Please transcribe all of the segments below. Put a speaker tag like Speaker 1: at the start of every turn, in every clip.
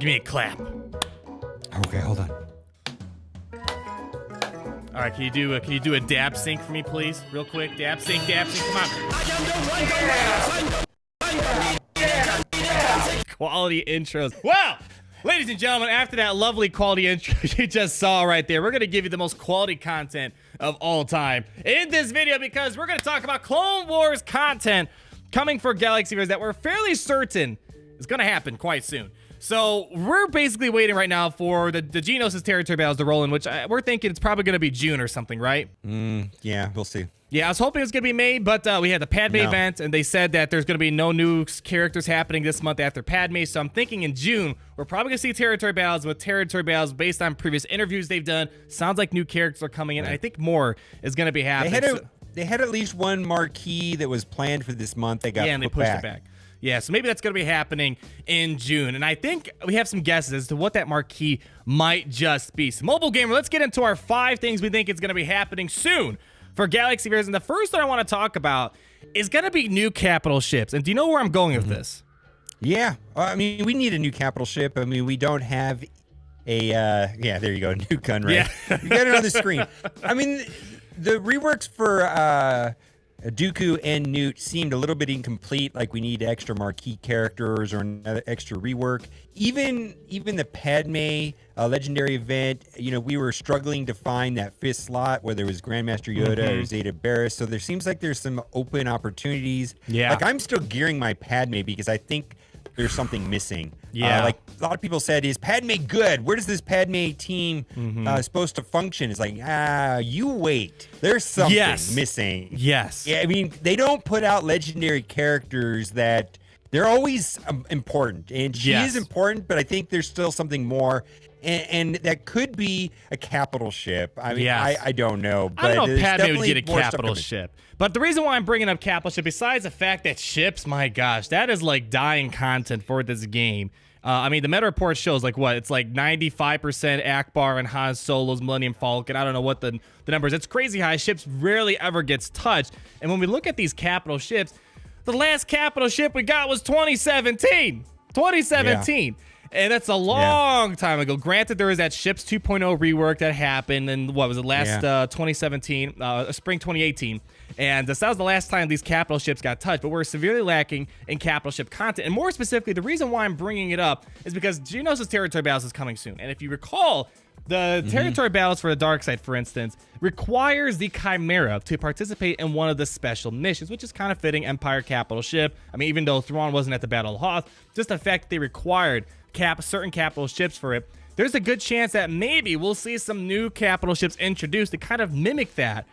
Speaker 1: give me a clap.
Speaker 2: Okay, hold on.
Speaker 1: All right, can you do a dab sync for me, please? Real quick, dab sync, come on. Quality intros. Wow! Ladies and gentlemen, after that lovely quality intro you just saw right there, we're going to give you the most quality content of all time in this video because we're going to talk about Clone Wars content coming for Galaxyverse that we're fairly certain is going to happen quite soon. So we're basically waiting right now for the Geonosis Territory Battles to roll in, which we're thinking it's probably going to be June or something, right?
Speaker 2: Yeah, we'll see.
Speaker 1: Yeah, I was hoping it was going to be May, but we had the Padme event, and they said that there's going to be no new characters happening this month after Padme, so I'm thinking in June, we're probably going to see Territory Battles. With Territory Battles, based on previous interviews they've done, sounds like new characters are coming in, and I think more is going to be happening.
Speaker 2: They had at least one marquee that was planned for this month. They got
Speaker 1: and they pushed it back. Yeah, so maybe that's going to be happening in June. And I think we have some guesses as to what that marquee might just be. So, Mobile Gamer, let's get into our 5 things we think is going to be happening soon for Galaxyverse. And the first one I want to talk about is going to be new capital ships. And do you know where I'm going with this?
Speaker 2: Yeah. I mean, we need a new capital ship. I mean, we don't have a, yeah, there you go, new gun, right? Yeah. You got it on the screen. I mean, the reworks for Dooku and Newt seemed a little bit incomplete, like we need extra marquee characters or another extra rework. Even the Padme legendary event, you know, we were struggling to find that 5th slot, whether it was Grandmaster Yoda or Zeta Barriss. So there seems like there's some open opportunities. Yeah. Like I'm still gearing my Padme because I think there's something missing.
Speaker 1: Yeah.
Speaker 2: Like a lot of people said, is Padme good? Where does this Padme team supposed to function? It's like, you wait. There's something missing.
Speaker 1: Yes.
Speaker 2: Yeah, I mean, they don't put out legendary characters that they're always important. And she is important, but I think there's still something more. And that could be a capital ship. I mean, I don't know. But
Speaker 1: I don't know if Padme would get a capital ship. But the reason why I'm bringing up capital ship, besides the fact that ships, my gosh, that is like dying content for this game. I mean, the meta report shows like what? It's like 95% Akbar and Han Solo's Millennium Falcon. I don't know what the numbers. It's crazy high. Ships rarely ever gets touched. And when we look at these capital ships, the last capital ship we got was 2017. 2017. Yeah. And that's a long time ago. Granted, there was that Ships 2.0 rework that happened in, what was it, last 2017, spring 2018. And that was the last time these capital ships got touched. But we're severely lacking in capital ship content. And more specifically, the reason why I'm bringing it up is because Geonosis Territory Battles is coming soon. And if you recall, the Territory Battles for the Dark Side, for instance, requires the Chimera to participate in one of the special missions, which is kind of fitting. Empire capital ship. I mean, even though Thrawn wasn't at the Battle of Hoth, just the fact that they required certain capital ships for it, there's a good chance that maybe we'll see some new capital ships introduced to kind of mimic that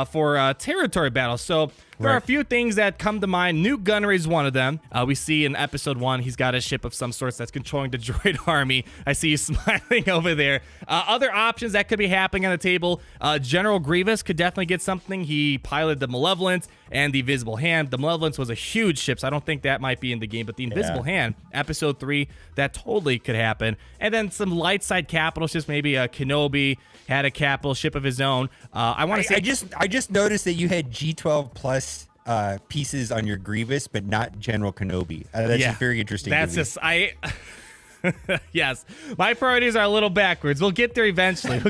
Speaker 1: for Territory Battles. So there are a few things that come to mind. Newt Gunray is one of them. We see in episode 1, he's got a ship of some sorts that's controlling the droid army. I see you smiling over there. Other options that could be happening on the table. General Grievous could definitely get something. He piloted the Malevolence and the Invisible Hand. The Malevolence was a huge ship, so I don't think that might be in the game. But the Invisible Hand, episode 3, that totally could happen. And then some light side capital ships. Maybe Kenobi had a capital ship of his own. I
Speaker 2: just noticed that you had G12 plus pieces on your Grievous, but not General Kenobi. That's just very interesting.
Speaker 1: That's just yes, my priorities are a little backwards. We'll get there eventually.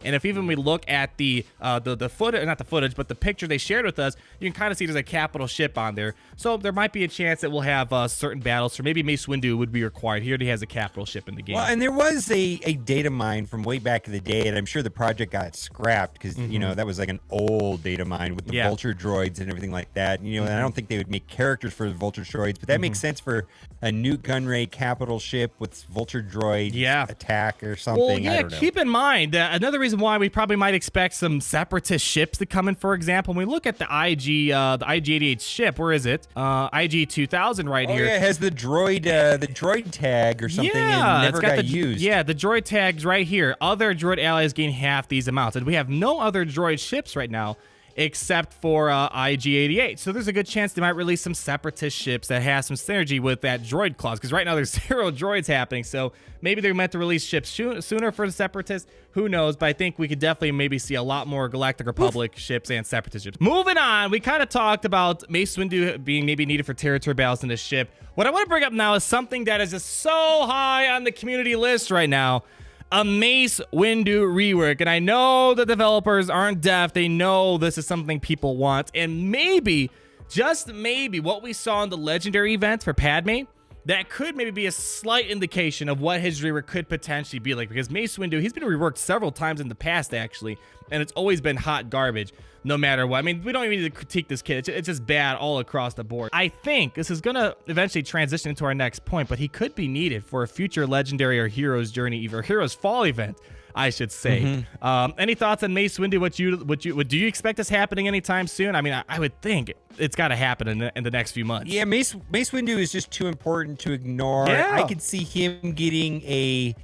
Speaker 1: And if even we look at the footage, not the footage, but the picture they shared with us, you can kind of see there's a capital ship on there. So there might be a chance that we'll have certain battles. So maybe Mace Windu would be required. He already has a capital ship in the game.
Speaker 2: Well, and there was a data mine from way back in the day, and I'm sure the project got scrapped because you know that was like an old data mine with the vulture droids and everything like that. You know, and I don't think they would make characters for the vulture droids, but that makes sense for a Newt Gunray capital ship with vulture droid attack or something.
Speaker 1: Well, yeah, keep in mind another reason why we probably might expect some separatist ships to come in. For example, when we look at the IG-88 ship, where is it? IG-2000 right here.
Speaker 2: Yeah, it has the droid tag or something and never got used.
Speaker 1: Yeah, the droid tags right here. Other droid allies gain half these amounts, and we have no other droid ships right now except for IG-88. So there's a good chance they might release some separatist ships that has some synergy with that droid clause, because right now there's 0 droids happening. So maybe they're meant to release ships sooner for the separatists. Who knows? But I think we could definitely maybe see a lot more Galactic Republic ships and separatist ships. Moving on, we kind of talked about Mace Windu being maybe needed for territory battles in this ship. What I want to bring up now is something that is just so high on the community list right now. A Mace Windu rework. And I know the developers aren't deaf. They know this is something people want. And maybe, just maybe, what we saw in the legendary event for Padme, that could maybe be a slight indication of what his rework could potentially be like. Because Mace Windu, he's been reworked several times in the past, actually. And it's always been hot garbage, no matter what. I mean, we don't even need to critique this kid. It's just bad all across the board. I think this is going to eventually transition into our next point, but he could be needed for a future legendary or hero's journey, or hero's fall event, I should say. Any thoughts on Mace Windu? Do you expect this happening anytime soon? I mean, I would think it's got to happen in the next few months.
Speaker 2: Yeah, Mace Windu is just too important to ignore.
Speaker 1: Yeah.
Speaker 2: I could see him getting a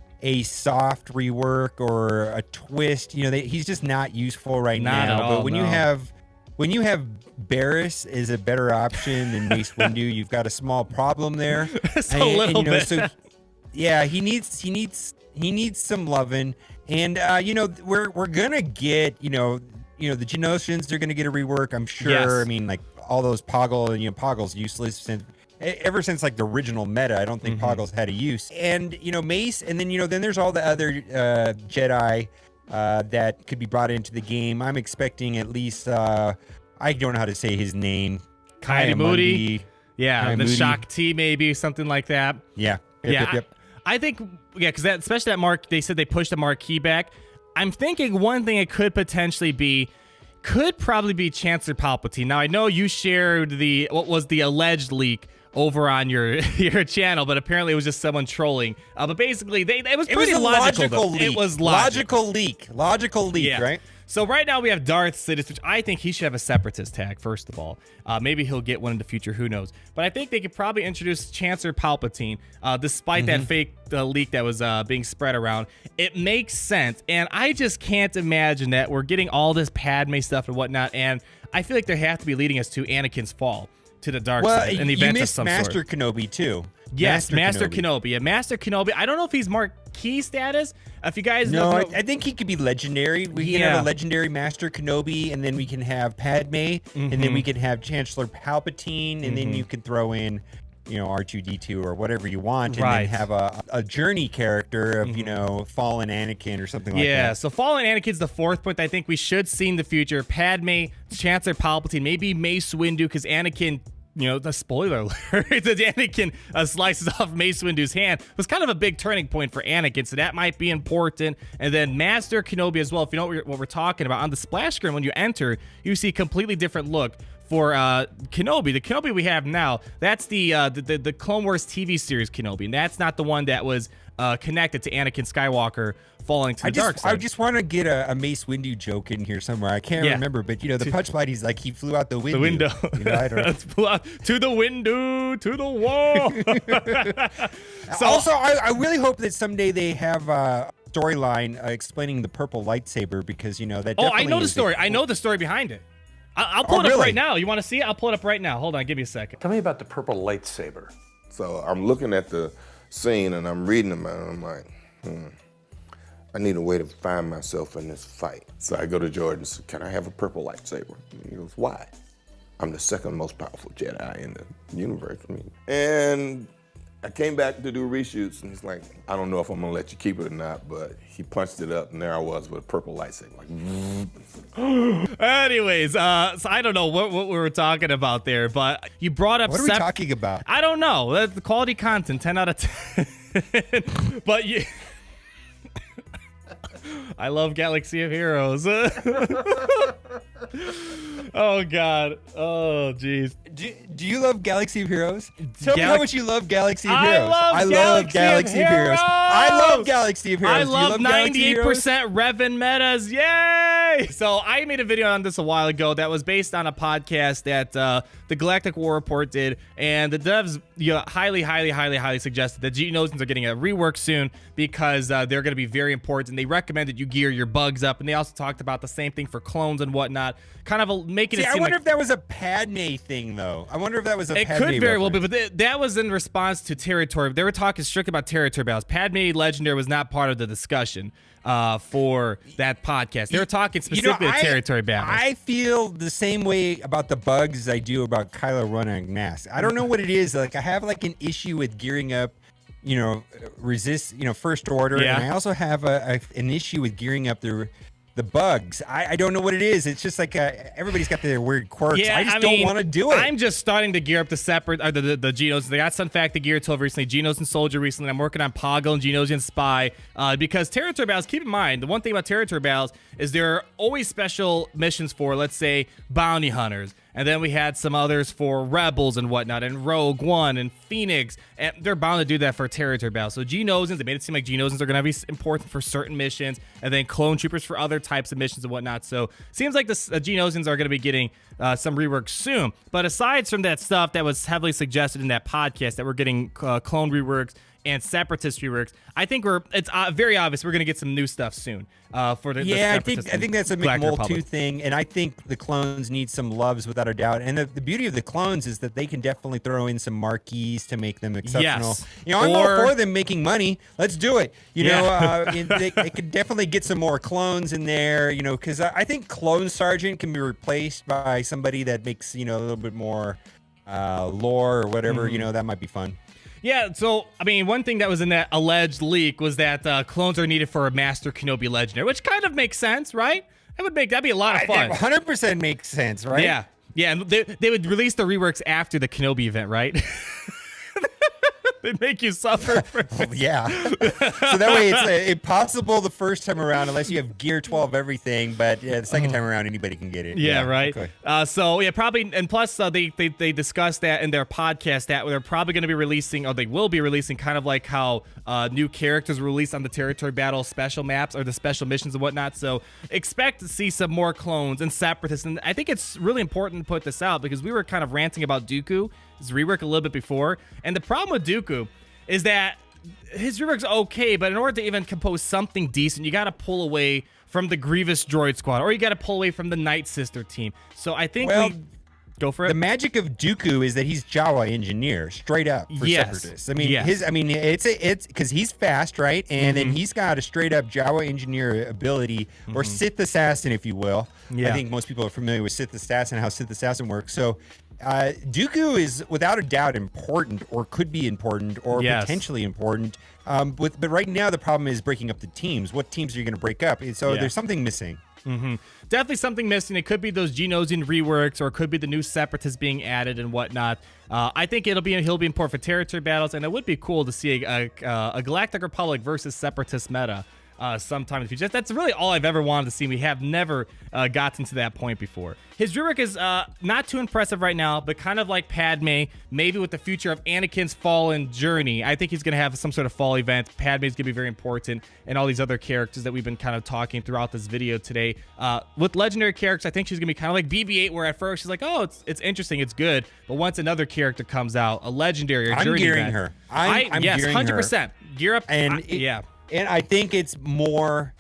Speaker 2: soft rework or a twist. You know, he's just not useful right
Speaker 1: Not
Speaker 2: now.
Speaker 1: at all,
Speaker 2: But when
Speaker 1: no.
Speaker 2: you have Barris is a better option than Mace Windu, you've got a small problem there.
Speaker 1: Just a little bit.
Speaker 2: So, yeah, he needs some loving. And you know, we're gonna get the Geonosians. They're gonna get a rework, I'm sure.
Speaker 1: Yes.
Speaker 2: I mean, like all those Poggle, Poggle's useless ever since like the original meta. I don't think Poggle's had a use. And Mace, and then then there's all the other Jedi that could be brought into the game. I'm expecting at least I don't know how to say his name.
Speaker 1: Moody. Yeah, the
Speaker 2: Moody.
Speaker 1: Shock T maybe, something like that.
Speaker 2: Yeah.
Speaker 1: Yep. I think, because especially that mark, they said they pushed the marquee back. I'm thinking one thing it could potentially be, could probably be Chancellor Palpatine. Now, I know you shared what was the alleged leak over on your channel, but apparently it was just someone trolling. But basically, it was pretty logical.
Speaker 2: Leak.
Speaker 1: It was
Speaker 2: logical leak,
Speaker 1: yeah.
Speaker 2: Right?
Speaker 1: So right now we have Darth Sidious, which I think he should have a separatist tag, first of all. Maybe he'll get one in the future, who knows. But I think they could probably introduce Chancellor Palpatine, despite that fake leak that was being spread around. It makes sense, and I just can't imagine that we're getting all this Padme stuff and whatnot, and I feel like they have to be leading us to Anakin's fall to the dark side, an event of some
Speaker 2: Master
Speaker 1: sort.
Speaker 2: Kenobi too.
Speaker 1: Yes, Master Kenobi. Yeah, Master Kenobi. I don't know if he's marquee status. If you guys
Speaker 2: No,
Speaker 1: know,
Speaker 2: I think he could be legendary. We can have a legendary Master Kenobi, and then we can have Padme, and then we can have Chancellor Palpatine, and then you can throw in, R2-D2 or whatever you want, and then have a journey character of, fallen Anakin or something like that.
Speaker 1: Yeah, so fallen Anakin's the fourth point I think we should see in the future. Padme, Chancellor Palpatine, maybe Mace Windu, because Anakin, the spoiler alert, that Anakin slices off Mace Windu's hand was kind of a big turning point for Anakin, so that might be important. And then Master Kenobi as well. If you know what we're talking about, on the splash screen when you enter, you see a completely different look for Kenobi. The Kenobi we have now, that's the Clone Wars TV series Kenobi, and that's not the one that was connected to Anakin Skywalker falling to the dark side.
Speaker 2: I just want to get a Mace Windu joke in here somewhere. I can't remember, but the punchline, he's like, he flew out the window.
Speaker 1: The window.
Speaker 2: I don't know.
Speaker 1: To the window, to the wall.
Speaker 2: So, also, I really hope that someday they have a storyline explaining the purple lightsaber, because that.
Speaker 1: Oh, I know the story. I know the story behind it. I'll pull it up right now. You want to see it? I'll pull it up right now. Hold on, give me a second.
Speaker 3: Tell me about the purple lightsaber.
Speaker 4: So I'm looking at the scene and I'm reading about it, and I'm like, I need a way to find myself in this fight. So I go to George and say, can I have a purple lightsaber? And he goes, why? I'm the second most powerful Jedi in the universe. And I came back to do reshoots, and he's like, I don't know if I'm gonna let you keep it or not, but he punched it up, and there I was with a purple lightsaber.
Speaker 1: Anyways, so I don't know what we were talking about there, but you brought up.
Speaker 2: What are we talking about?
Speaker 1: I don't know. That's the quality content, 10 out of 10. But you. I love Galaxy of Heroes. Oh, God. Oh, jeez.
Speaker 2: Do you love Galaxy of Heroes? Tell me how much you love Galaxy of Heroes.
Speaker 1: I love Galaxy of Heroes.
Speaker 2: I love Galaxy of Heroes.
Speaker 1: I
Speaker 2: Do you
Speaker 1: love
Speaker 2: Galaxy of Heroes?
Speaker 1: 98% Revan metas. Yay! So I made a video on this a while ago that was based on a podcast that the Galactic War Report did, and the devs highly suggested that Geonosians are getting a rework soon because they're going to be very important. They recommended you gear your bugs up, and they also talked about the same thing for clones and whatnot. kind of making
Speaker 2: See,
Speaker 1: it
Speaker 2: I
Speaker 1: seem
Speaker 2: wonder
Speaker 1: like
Speaker 2: if that was a Padme thing, though. I wonder if that was a
Speaker 1: it
Speaker 2: Padme
Speaker 1: could very well be,
Speaker 2: reference.
Speaker 1: but that was in response to territory. They were talking strictly about territory battles. Padme Legendary was not part of the discussion for that podcast. They were talking specifically about territory battles.
Speaker 2: I feel the same way about the bugs as I do about Kylo Ren and Mask. I don't know what it is. Like, I have like an issue with gearing up, First Order,
Speaker 1: Yeah.
Speaker 2: and I also have an issue with gearing up the bugs. I don't know what it is. It's just like everybody's got their weird quirks. I just don't want to do it.
Speaker 1: I'm just starting to gear up the separate, the Geonosis. They got Sun Factor Gear 12 recently, Geonosis and Soldier recently. I'm working on Poggle and Geonosian Spy because territory battles, keep in mind, the one thing about territory battles is there are always special missions for, let's say, bounty hunters. And then we had some others for Rebels and whatnot, and Rogue One and Phoenix, and they're bound to do that for territory battles. So Geonosians, they made it seem like Geonosians are going to be important for certain missions, and then clone troopers for other types of missions and whatnot. So seems like the Geonosians are going to be getting some rework soon. But aside from that stuff that was heavily suggested in that podcast, that we're getting clone reworks and separatist reworks, I think it's very obvious we're going to get some new stuff soon for the separatists.
Speaker 2: I think that's a
Speaker 1: Galactic
Speaker 2: McMole 2
Speaker 1: Republic.
Speaker 2: thing, and I think the clones need some loves without a doubt. And the beauty of the clones is that they can definitely throw in some marquees to make them exceptional.
Speaker 1: Yes.
Speaker 2: I'm all
Speaker 1: Or-
Speaker 2: for them making money. Let's do it. They could definitely get some more clones in there. Because I think Clone Sergeant can be replaced by somebody that makes a little bit more lore or whatever. That might be fun.
Speaker 1: Yeah, so, I mean, one thing that was in that alleged leak was that clones are needed for a Master Kenobi Legendary, which kind of makes sense, right? That'd be a lot of fun.
Speaker 2: 100% makes sense, right?
Speaker 1: Yeah, and they would release the reworks after the Kenobi event, right? They'd make you suffer for
Speaker 2: Yeah. So that way it's impossible the first time around unless you have Gear 12 everything, but the second time around anybody can get it.
Speaker 1: Yeah, right.
Speaker 2: Okay.
Speaker 1: So yeah, probably, and plus they discussed that in their podcast that they're probably going to be releasing, or they will be releasing, kind of like how new characters were released on the territory battle special maps or the special missions and whatnot. So expect to see some more clones and separatists, and I think it's really important to put this out because we were kind of ranting about Dooku, his rework, a little bit before, and the problem with Dooku is that his rework's okay, but in order to even compose something decent, you got to pull away from the Grievous Droid Squad, or you got to pull away from the Night Sister team. So I think go for it.
Speaker 2: The magic of Dooku is that he's Jawa engineer, straight up for
Speaker 1: Yes.
Speaker 2: separatists. I mean,
Speaker 1: Yes.
Speaker 2: it's because he's fast, right? And then he's got a straight up Jawa engineer ability, or Sith assassin, if you will.
Speaker 1: Yeah.
Speaker 2: I think most people are familiar with Sith assassin, how Sith assassin works. So Dooku is without a doubt important, or could be important, or
Speaker 1: Yes.
Speaker 2: potentially important. But right now the problem is breaking up the teams. What teams are you going to break up? And so
Speaker 1: Yeah.
Speaker 2: there's something missing.
Speaker 1: Definitely something missing. It could be those Geonosian reworks, or it could be the new separatists being added and whatnot. I think he'll be important for territory battles, and it would be cool to see a Galactic Republic versus separatist meta sometime in the future. That's really all I've ever wanted to see. We have never gotten to that point before. His rework is not too impressive right now, but kind of like Padme, maybe with the future of Anakin's fallen journey. I think he's going to have some sort of fall event. Padme's going to be very important, and all these other characters that we've been kind of talking throughout this video today. With legendary characters, I think she's going to be kind of like BB-8, where at first she's like, oh, it's interesting, it's good, but once another character comes out, a legendary or
Speaker 2: I'm
Speaker 1: journey
Speaker 2: gearing
Speaker 1: event,
Speaker 2: her. I'm
Speaker 1: yes,
Speaker 2: gearing her.
Speaker 1: 100%. Gear up,
Speaker 2: And
Speaker 1: yeah.
Speaker 2: And I think it's more.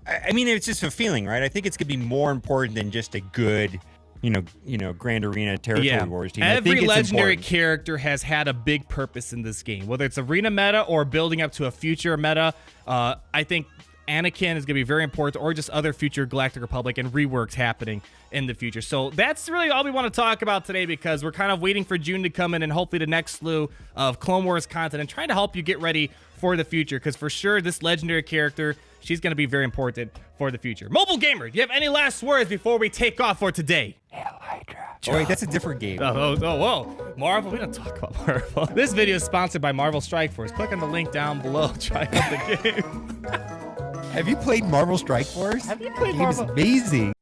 Speaker 2: I mean, it's just a feeling, right? I think it's gonna be more important than just a good, Grand Arena Territory Wars team. I
Speaker 1: Every
Speaker 2: think it's
Speaker 1: legendary
Speaker 2: important.
Speaker 1: character has had a big purpose in this game, whether it's arena meta or building up to a future meta. I think Anakin is going to be very important, or just other future Galactic Republic and reworks happening in the future. So that's really all we want to talk about today, because we're kind of waiting for June to come in and hopefully the next slew of Clone Wars content, and trying to help you get ready for the future, because for sure this legendary character, she's going to be very important for the future. Mobile Gamer, do you have any last words before we take off for today?
Speaker 2: Oh wait, that's a different game.
Speaker 1: Whoa. Marvel, we don't talk about Marvel. This video is sponsored by Marvel Strike Force. Click on the link down below. Try out the game.
Speaker 2: Have you played Marvel Strike Force?
Speaker 1: Have you played
Speaker 2: Game's
Speaker 1: Marvel?
Speaker 2: amazing.